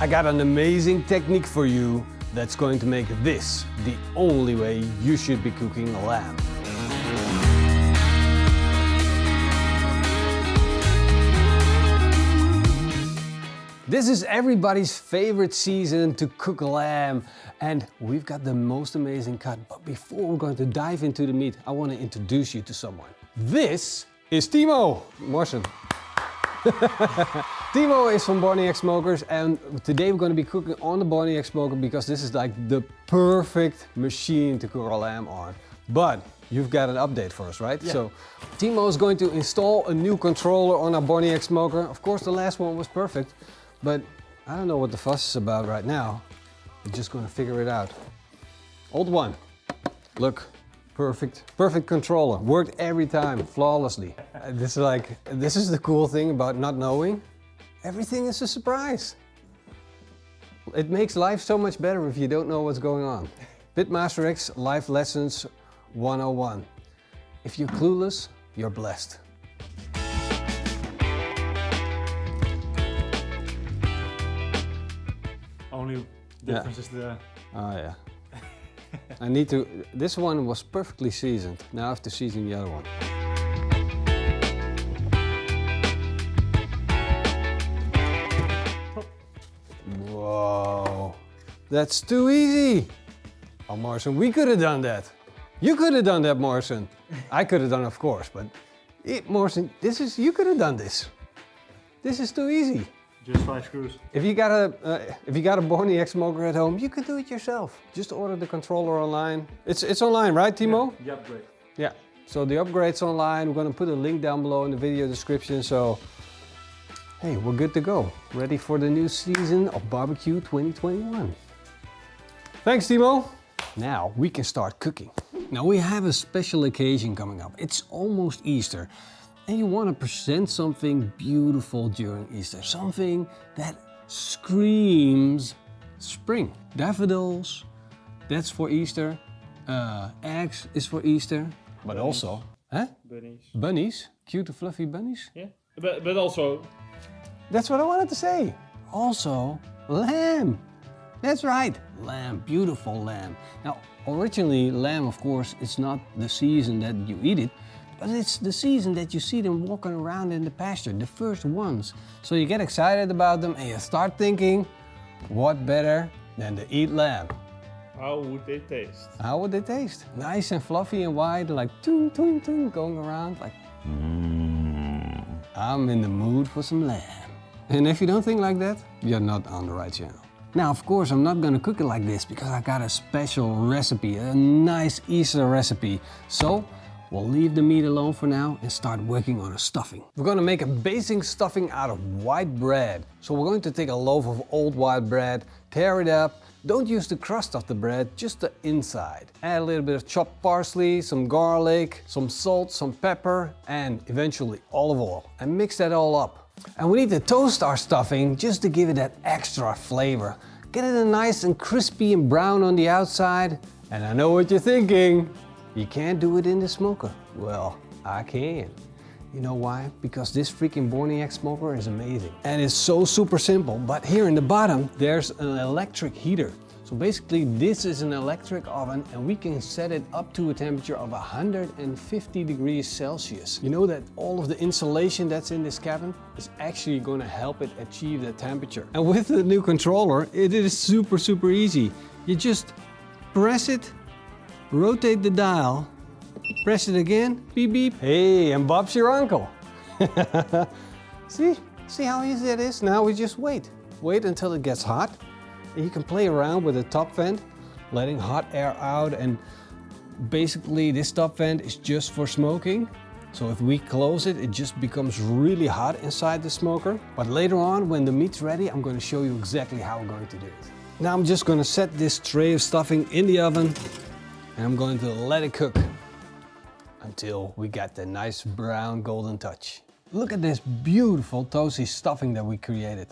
I got an amazing technique for you that's going to make this the only way you should be cooking a lamb. This is everybody's favorite season to cook a lamb, and we've got the most amazing cut. But before we're going to dive into the meat, I want to introduce you to someone. This is Timo. Morsen. Timo is from Borniak Smokers, and today we're going to be cooking on the Borniak Smoker because this is like the perfect machine to cook our lamb on. But you've got an update for us, right? Yeah. So Timo is going to install a new controller on our Borniak Smoker. Of course, the last one was perfect, but I don't know what the fuss is about right now. We're just going to figure it out. Old one. Look. Perfect controller. Worked every time, flawlessly. This is the cool thing about not knowing. Everything is a surprise. It makes life so much better if you don't know what's going on. Pitmaster X Life Lessons 101. If you're clueless, you're blessed. Only difference is the... Oh yeah. I need to, this one was perfectly seasoned. Now I have to season the other one. Whoa, that's too easy. Oh, Morsen, we could have done that. You could have done that, Morsen. I could have done, of course, but Morsen, you could have done this. This is too easy. Just 5 screws. If you got a Borniak smoker at home, you can do it yourself. Just order the controller online. It's online, right, Timo? Yeah, the upgrade. Yeah. So the upgrade's online. We're gonna put a link down below in the video description. So, hey, we're good to go. Ready for the new season of barbecue 2021. Thanks, Timo. Now we can start cooking. Now we have a special occasion coming up. It's almost Easter. And you want to present something beautiful during Easter, something that screams spring. Daffodils, that's for Easter. Eggs is for Easter, but bunnies. Also, huh? Bunnies. Bunnies, cute fluffy bunnies. Yeah, but also... That's what I wanted to say. Also, lamb. That's right, lamb, beautiful lamb. Now, originally, lamb, of course, it's not the season that you eat it, but it's the season that you see them walking around in the pasture, the first ones. So you get excited about them and you start thinking, what better than to eat lamb? How would they taste? How would they taste? Nice and fluffy and white, like toon, toon, toon, going around like, I'm in the mood for some lamb. And if you don't think like that, you're not on the right channel. Now, of course, I'm not gonna cook it like this because I got a special recipe, a nice Easter recipe. So, we'll leave the meat alone for now and start working on a stuffing. We're going to make a basic stuffing out of white bread. So we're going to take a loaf of old white bread, tear it up. Don't use the crust of the bread, just the inside. Add a little bit of chopped parsley, some garlic, some salt, some pepper, and eventually olive oil. And mix that all up. And we need to toast our stuffing just to give it that extra flavor. Get it nice and crispy and brown on the outside. And I know what you're thinking. You can't do it in the smoker. Well, I can. You know why? Because this freaking Borniak smoker is amazing. And it's so super simple, but here in the bottom, there's an electric heater. So basically, this is an electric oven and we can set it up to a temperature of 150 degrees Celsius. You know that all of the insulation that's in this cabin is actually going to help it achieve that temperature. And with the new controller, it is super, super easy. You just press it, rotate the dial, press it again, beep beep. Hey, and Bob's your uncle. See how easy it is? Now we just wait. Wait until it gets hot. And you can play around with the top vent, letting hot air out, and basically this top vent is just for smoking. So if we close it, it just becomes really hot inside the smoker. But later on, when the meat's ready, I'm going to show you exactly how we're going to do it. Now I'm just going to set this tray of stuffing in the oven. And I'm going to let it cook until we get the nice brown golden touch. Look at this beautiful toasty stuffing that we created.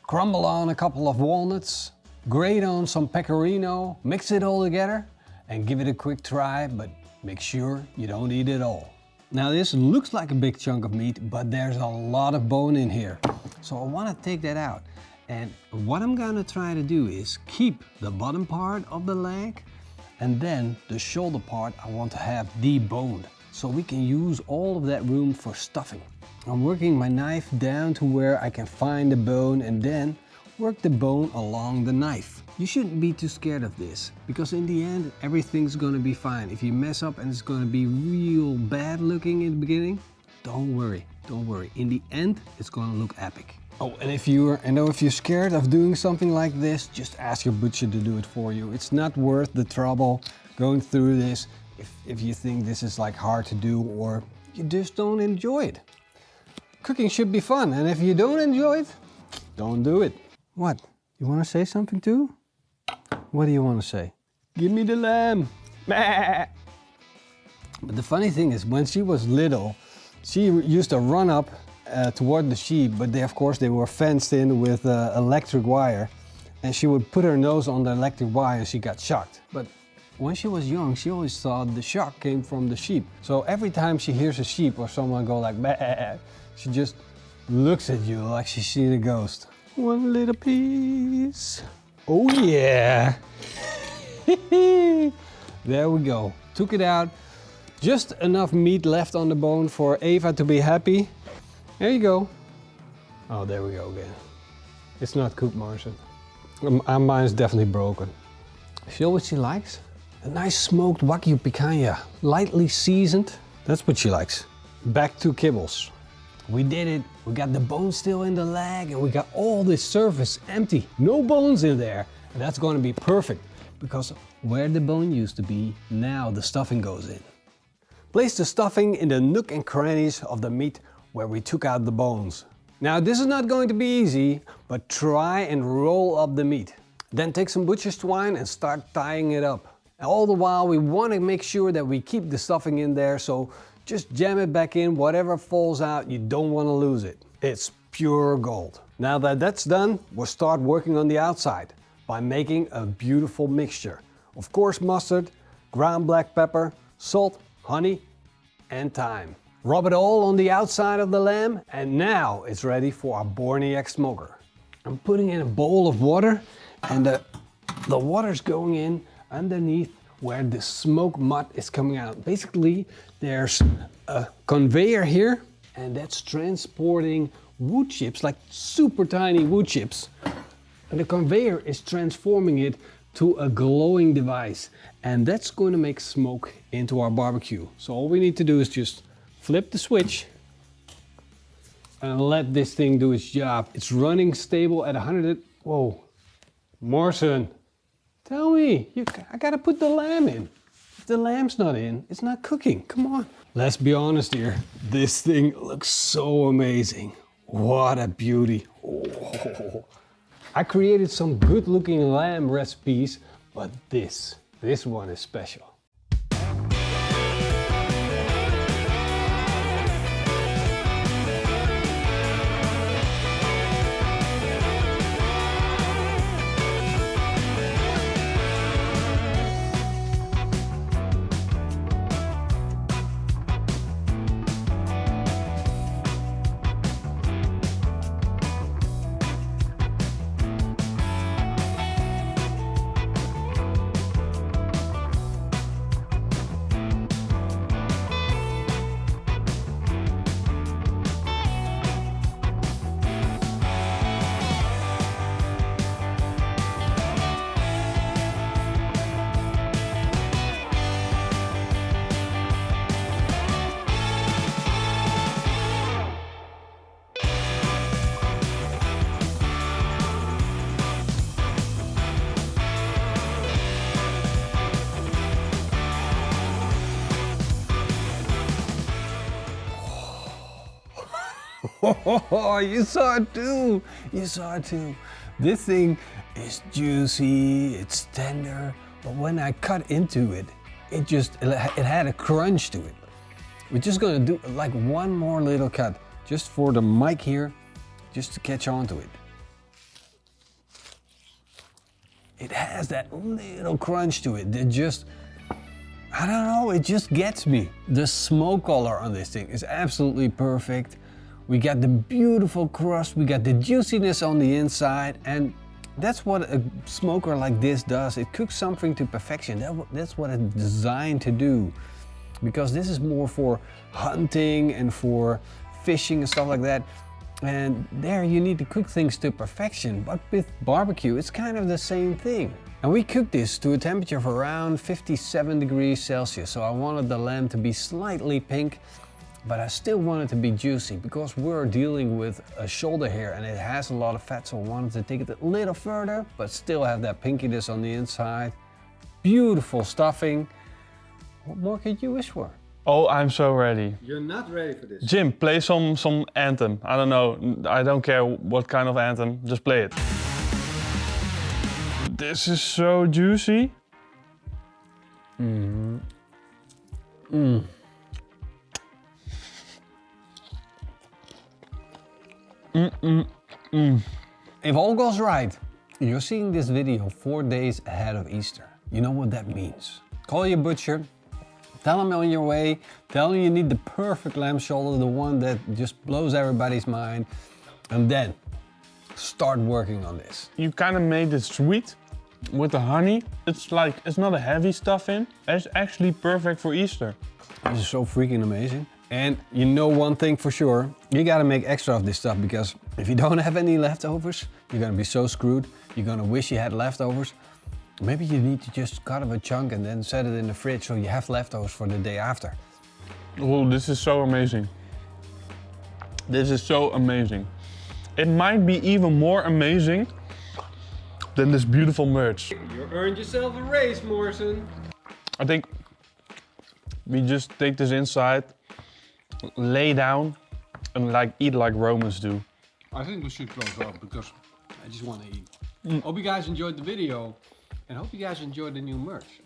Crumble on a couple of walnuts, grate on some pecorino, mix it all together and give it a quick try, but make sure you don't eat it all. Now this looks like a big chunk of meat, but there's a lot of bone in here. So I want to take that out. And what I'm gonna try to do is keep the bottom part of the leg, and then the shoulder part I want to have deboned, so we can use all of that room for stuffing. I'm working my knife down to where I can find the bone and then work the bone along the knife. You shouldn't be too scared of this, because in the end everything's gonna be fine. If you mess up and it's gonna be real bad looking in the beginning, don't worry, don't worry. In the end, it's gonna look epic. Oh, and if you're scared of doing something like this, just ask your butcher to do it for you. It's not worth the trouble going through this if you think this is like hard to do or you just don't enjoy it. Cooking should be fun, and if you don't enjoy it, don't do it. What? You want to say something too? What do you want to say? Give me the lamb. But the funny thing is, when she was little, she used to run up toward the sheep, but of course they were fenced in with electric wire, and she would put her nose on the electric wire and she got shocked. But when she was young, she always thought the shock came from the sheep. So every time she hears a sheep or someone go like bah, she just looks at you like she's seen a ghost. One little piece. Oh yeah. There we go. Took it out. Just enough meat left on the bone for Eva to be happy. There you go. Oh, there we go again. It's not cooked, Marcia. Mine's definitely broken. See what she likes? A nice smoked Wagyu picanha, lightly seasoned. That's what she likes. Back to kibbles. We did it. We got the bone still in the leg and we got all this surface empty. No bones in there. And that's going to be perfect, because where the bone used to be, now the stuffing goes in. Place the stuffing in the nook and crannies of the meat where we took out the bones. Now this is not going to be easy, but try and roll up the meat. Then take some butcher's twine and start tying it up. And all the while we want to make sure that we keep the stuffing in there, so just jam it back in. Whatever falls out, you don't want to lose it. It's pure gold. Now that that's done, we'll start working on the outside by making a beautiful mixture. Of course, mustard, ground black pepper, salt, honey, and thyme. Rub it all on the outside of the lamb, and now it's ready for our borniak smoker. I'm putting in a bowl of water, and the water's going in underneath where the smoke mud is coming out. Basically, there's a conveyor here, and that's transporting wood chips, like super tiny wood chips. And the conveyor is transforming it to a glowing device, and that's going to make smoke into our barbecue. So all we need to do is just flip the switch and let this thing do its job. It's running stable at 100. Whoa, Morrison, tell me, I gotta put the lamb in. If the lamb's not in, it's not cooking. Come on. Let's be honest here. This thing looks so amazing. What a beauty. Oh. I created some good looking lamb recipes, but this one is special. Oh, you saw it too. You saw it too. This thing is juicy, it's tender, but when I cut into it, it had a crunch to it. We're just gonna do like one more little cut, just for the mic here, just to catch on to it. It has that little crunch to it. I don't know, it just gets me. The smoke color on this thing is absolutely perfect. We got the beautiful crust, we got the juiciness on the inside, and that's what a smoker like this does. It cooks something to perfection. That's what it's designed to do. Because this is more for hunting and for fishing and stuff like that. And there you need to cook things to perfection. But with barbecue, it's kind of the same thing. And we cooked this to a temperature of around 57 degrees Celsius. So I wanted the lamb to be slightly pink, but I still want it to be juicy because we're dealing with a shoulder here and it has a lot of fat, so I wanted to take it a little further, but still have that pinkiness on the inside. Beautiful stuffing. What more could you wish for? Oh, I'm so ready. You're not ready for this. Jim, play some anthem. I don't know, I don't care what kind of anthem, just play it. This is so juicy. If all goes right, you're seeing this video 4 days ahead of Easter. You know what that means. Call your butcher, tell him on your way, tell him you need the perfect lamb shoulder, the one that just blows everybody's mind, and then start working on this. You kind of made it sweet with the honey. It's like, it's not a heavy stuffing. It's actually perfect for Easter. This is so freaking amazing. And you know one thing for sure, you gotta make extra of this stuff, because if you don't have any leftovers, you're gonna be so screwed. You're gonna wish you had leftovers. Maybe you need to just cut off a chunk and then set it in the fridge so you have leftovers for the day after. Oh, this is so amazing. This is so amazing. It might be even more amazing than this beautiful merch. You earned yourself a raise, Morrison. I think we just take this inside, lay down, and like eat like Romans do. I think we should close up because I just want to eat. Hope you guys enjoyed the video and hope you guys enjoyed the new merch.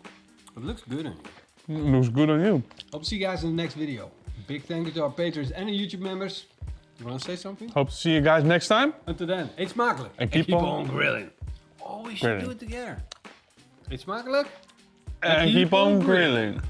It looks good on you. It looks good on you. Hope to see you guys in the next video. Big thank you to our patrons and the YouTube members. You want to say something? Hope to see you guys next time. Until then, eet smakelijk. And keep on grilling. Oh, we should grilling. do it together. Eet smakelijk. And keep on grilling.